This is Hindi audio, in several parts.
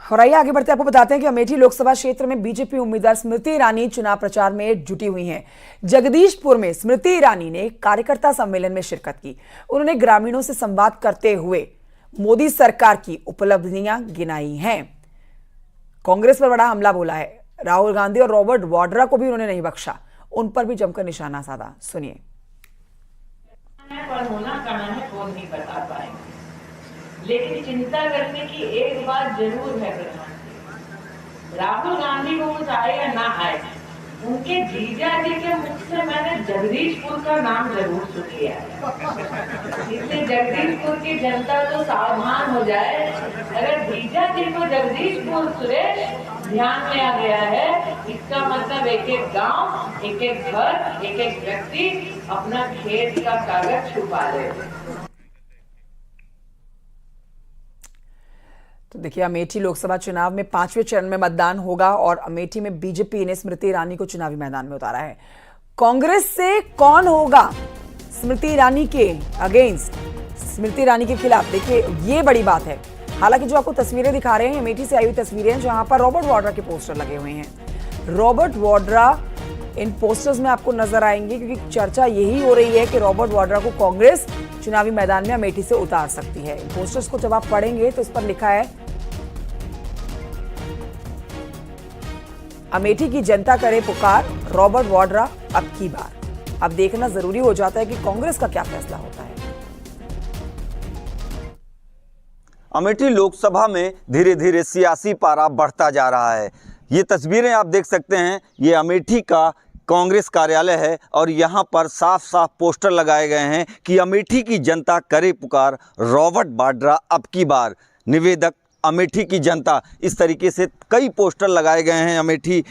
और आइए आगे बढ़ते आपको बताते हैं कि अमेठी लोकसभा क्षेत्र में बीजेपी उम्मीदवार स्मृति ईरानी चुनाव प्रचार में जुटी हुई हैं। जगदीशपुर में स्मृति ईरानी ने कार्यकर्ता सम्मेलन में शिरकत की। उन्होंने ग्रामीणों से संवाद करते हुए मोदी सरकार की उपलब्धियां गिनाई हैं। कांग्रेस पर बड़ा हमला बोला है। राहुल गांधी और रॉबर्ट वाड्रा को भी उन्होंने नहीं बख्शा, उन पर भी जमकर निशाना साधा। सुनिए। लेकिन चिंता करने की एक बात जरूर है प्रधानमंत्री, राहुल गांधी को कुछ आए या ना आए, उनके जीजा जी के मुख से मैंने जगदीशपुर का नाम जरूर सुन लिया है। इसलिए जगदीशपुर की जनता तो सावधान हो जाए। अगर जीजा जी को जगदीशपुर सुरेश ध्यान में आ गया है, इसका मतलब एक एक गांव, एक एक घर, एक एक व्यक्ति अपना खेत का कागज छुपा ले। तो देखिए, अमेठी लोकसभा चुनाव में 5वें चरण में मतदान होगा और अमेठी में बीजेपी ने स्मृति ईरानी को चुनावी मैदान में उतारा है। कांग्रेस से कौन होगा स्मृति ईरानी के अगेंस्ट, स्मृति ईरानी के खिलाफ? देखिए, ये बड़ी बात है। हालांकि जो आपको तस्वीरें दिखा रहे हैं, अमेठी से आई हुई तस्वीरें हैं जहां पर रॉबर्ट वाड्रा के पोस्टर लगे हुए हैं। रॉबर्ट वाड्रा इन पोस्टर्स में आपको नजर आएंगे, क्योंकि चर्चा यही हो रही है कि रॉबर्ट वाड्रा को कांग्रेस चुनावी मैदान में अमेठी से उतार सकती है। इन पोस्टर्स को जब आप पढ़ेंगे तो इस पर लिखा है, अमेठी की जनता करे पुकार, रॉबर्ट वाड्रा अब की बार। अब देखना जरूरी हो जाता है कि कांग्रेस का क्या फैसला होता है। अमेठी लोकसभा में धीरे धीरे सियासी पारा बढ़ता जा रहा है। ये तस्वीरें आप देख सकते हैं, ये अमेठी का कांग्रेस कार्यालय है और यहाँ पर साफ साफ पोस्टर लगाए गए हैं कि अमेठी की जनता करे पुकार, रॉबर्ट वाड्रा अब की बार, निवेदक अमेठी की जनता। इस तरीके से कई पोस्टर लगाए गए हैं। अमेठी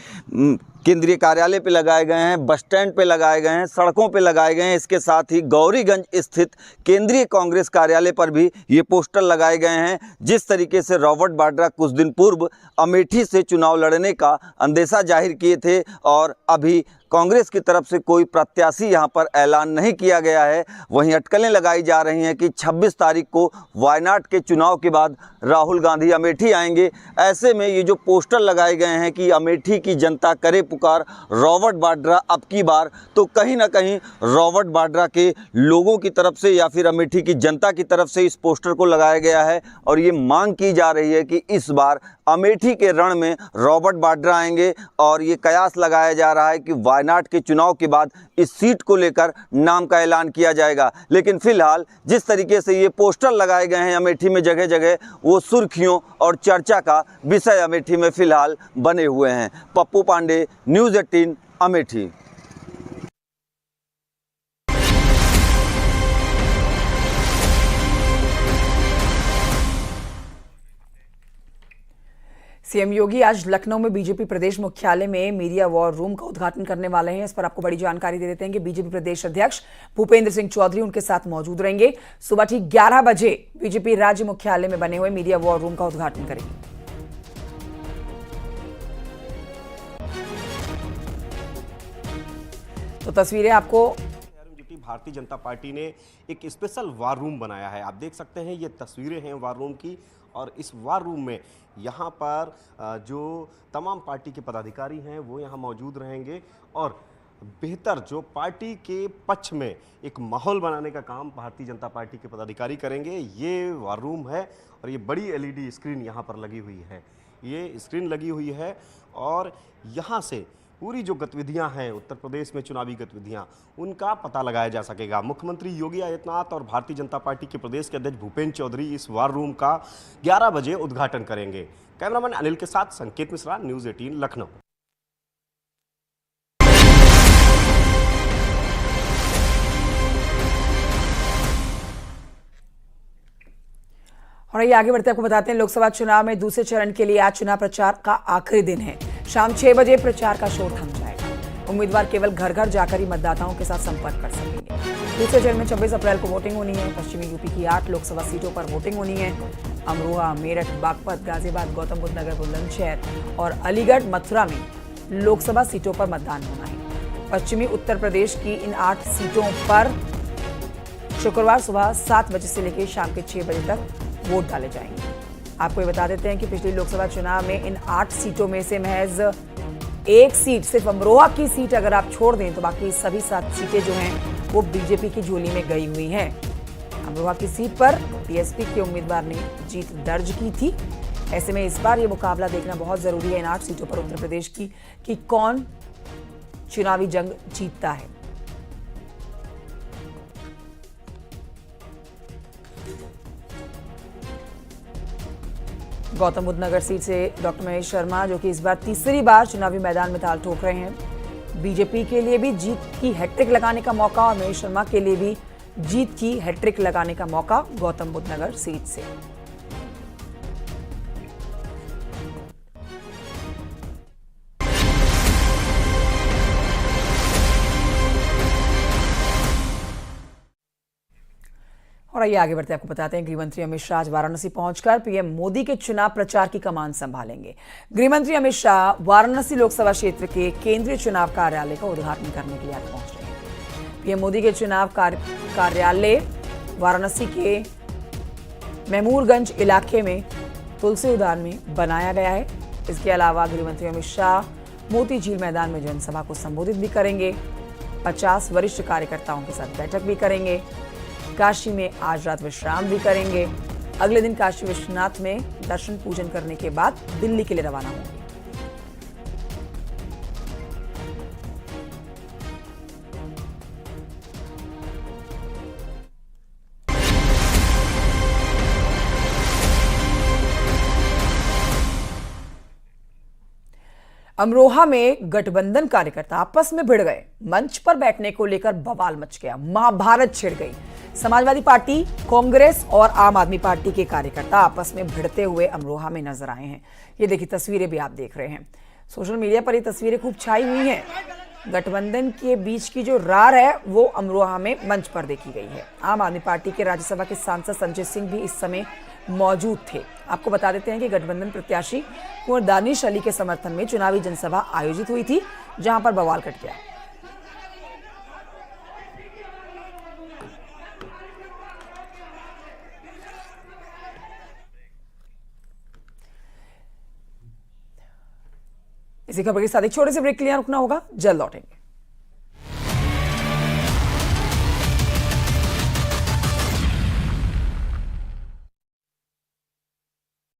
केंद्रीय कार्यालय पे लगाए गए हैं, बस स्टैंड पे लगाए गए हैं, सड़कों पे लगाए गए हैं। इसके साथ ही गौरीगंज स्थित केंद्रीय कांग्रेस कार्यालय पर भी ये पोस्टर लगाए गए हैं। जिस तरीके से रॉबर्ट वाड्रा कुछ दिन पूर्व अमेठी से चुनाव लड़ने का अंदेशा जाहिर किए थे और अभी कांग्रेस की तरफ से कोई प्रत्याशी यहां पर ऐलान नहीं किया गया है, वहीं अटकलें लगाई जा रही हैं कि 26 तारीख को वायनाड के चुनाव के बाद राहुल गांधी अमेठी आएंगे। ऐसे में ये जो पोस्टर लगाए गए हैं कि अमेठी की जनता करे पुकार, रॉबर्ट वाड्रा अब की बार, तो कहीं ना कहीं रॉबर्ट वाड्रा के लोगों की तरफ से या फिर अमेठी की जनता की तरफ से इस पोस्टर को लगाया गया है और ये मांग की जा रही है कि इस बार अमेठी के रण में रॉबर्ट वाड्रा आएंगे। और ये कयास लगाया जा रहा है कि वायनाड के चुनाव के बाद इस सीट को लेकर नाम का ऐलान किया जाएगा। लेकिन फिलहाल जिस तरीके से ये पोस्टर लगाए गए हैं अमेठी में जगह जगह, वो सुर्खियों और चर्चा का विषय अमेठी में फिलहाल बने हुए हैं। पप्पू पांडे, न्यूज़ 18 अमेठी। सीएम योगी आज लखनऊ में बीजेपी प्रदेश मुख्यालय में मीडिया वॉर रूम का उद्घाटन करने वाले हैं। इस पर आपको बड़ी जानकारी दे देते हैं कि बीजेपी प्रदेश अध्यक्ष भूपेंद्र सिंह चौधरी उनके साथ मौजूद रहेंगे। सुबह ठीक 11 बजे बीजेपी राज्य मुख्यालय में बने हुए मीडिया वॉर रूम का उद्घाटन करेंगे। तो तस्वीरें आपको, भारतीय जनता पार्टी ने एक स्पेशल वार रूम बनाया है। आप देख सकते हैं, ये तस्वीरें हैं वार रूम की और इस वार रूम में यहाँ पर जो तमाम पार्टी के पदाधिकारी हैं वो यहाँ मौजूद रहेंगे और बेहतर जो पार्टी के पक्ष में एक माहौल बनाने का काम भारतीय जनता पार्टी के पदाधिकारी करेंगे। ये वार रूम है और ये बड़ी एलईडी स्क्रीन यहाँ पर लगी हुई है। ये स्क्रीन लगी हुई है और यहाँ से पूरी जो गतिविधियां हैं उत्तर प्रदेश में चुनावी गतिविधियां, उनका पता लगाया जा सकेगा। मुख्यमंत्री योगी आदित्यनाथ और भारतीय जनता पार्टी के प्रदेश के अध्यक्ष भूपेंद्र चौधरी इस वार रूम का 11 बजे उद्घाटन करेंगे। कैमरामैन अनिल के साथ संकेत मिश्रा, न्यूज़ 18 लखनऊ। और ये आगे बढ़ते आपको बताते हैं, लोकसभा चुनाव में दूसरे चरण के लिए आज चुनाव प्रचार का आखिरी दिन है। शाम 6 बजे प्रचार का शोर थम जाएगा। उम्मीदवार केवल घर घर जाकर ही मतदाताओं के साथ संपर्क कर सकेंगे। दूसरे चरण में 26 अप्रैल को वोटिंग होनी है। पश्चिमी यूपी की 8 लोकसभा सीटों पर वोटिंग होनी है। अमरोहा, मेरठ, बागपत, गाजियाबाद, गौतम बुद्ध नगर, बुलंदशहर और अलीगढ़, मथुरा में लोकसभा सीटों पर मतदान होना है। पश्चिमी उत्तर प्रदेश की इन 8 सीटों पर शुक्रवार सुबह 7 बजे से लेकर शाम के 6 बजे तक वोट डाले जाएंगे। आपको ये बता देते हैं कि पिछली लोकसभा चुनाव में इन 8 सीटों में से महज एक सीट, सिर्फ अमरोहा की सीट अगर आप छोड़ दें तो बाकी सभी 7 सीटें जो हैं वो बीजेपी की झोली में गई हुई हैं। अमरोहा की सीट पर बीएसपी के उम्मीदवार ने जीत दर्ज की थी। ऐसे में इस बार ये मुकाबला देखना बहुत जरूरी है इन 8 सीटों पर उत्तर प्रदेश की कि कौन चुनावी जंग जीतता है। गौतम बुद्ध नगर सीट से डॉक्टर महेश शर्मा, जो कि इस बार तीसरी बार चुनावी मैदान में ताल ठोक रहे हैं। बीजेपी के लिए भी जीत की हैट्रिक लगाने का मौका और महेश शर्मा के लिए भी जीत की हैट्रिक लगाने का मौका गौतम बुद्ध नगर सीट से। और आइए आगे बढ़ते आपको बताते हैं, गृहमंत्री अमित शाह आज वाराणसी पहुंचकर पीएम मोदी के चुनाव प्रचार की कमान संभालेंगे। गृहमंत्री अमित शाह वाराणसी लोकसभा क्षेत्र के केंद्रीय चुनाव कार्यालय का उद्घाटन करने के लिए आज पहुंच रहे हैं। पीएम मोदी के चुनाव कार्यालय वाराणसी के महमूरगंज इलाके में तुलसी उद्यान में बनाया गया है। इसके अलावा गृहमंत्री अमित शाह मोती झील मैदान में जनसभा को संबोधित भी करेंगे। 50 वरिष्ठ कार्यकर्ताओं के साथ बैठक भी करेंगे। काशी में आज रात विश्राम भी करेंगे। अगले दिन काशी विश्वनाथ में दर्शन पूजन करने के बाद दिल्ली के लिए रवाना होंगे। अमरोहा में गठबंधन कार्यकर्ता आपस में भिड़ गए। मंच पर बैठने को लेकर बवाल मच गया, महाभारत छिड़ गई। समाजवादी पार्टी, कांग्रेस और आम आदमी पार्टी के कार्यकर्ता आपस में भिड़ते हुए अमरोहा में नजर आए हैं। ये देखिए तस्वीरें भी आप देख रहे हैं, सोशल मीडिया पर ये तस्वीरें खूब छाई हुई हैं। गठबंधन के बीच की जो रार है वो अमरोहा में मंच पर देखी गई है। आम आदमी पार्टी के राज्यसभा के सांसद संजय सिंह भी इस समय मौजूद थे। आपको बता देते हैं कि गठबंधन प्रत्याशी कुंवर दानिश अली के समर्थन में चुनावी जनसभा आयोजित हुई थी, जहां पर बवाल कट गया। इसी खबर के साथ एक छोटे से ब्रेक के लिए रुकना होगा, जल्द लौटेंगे।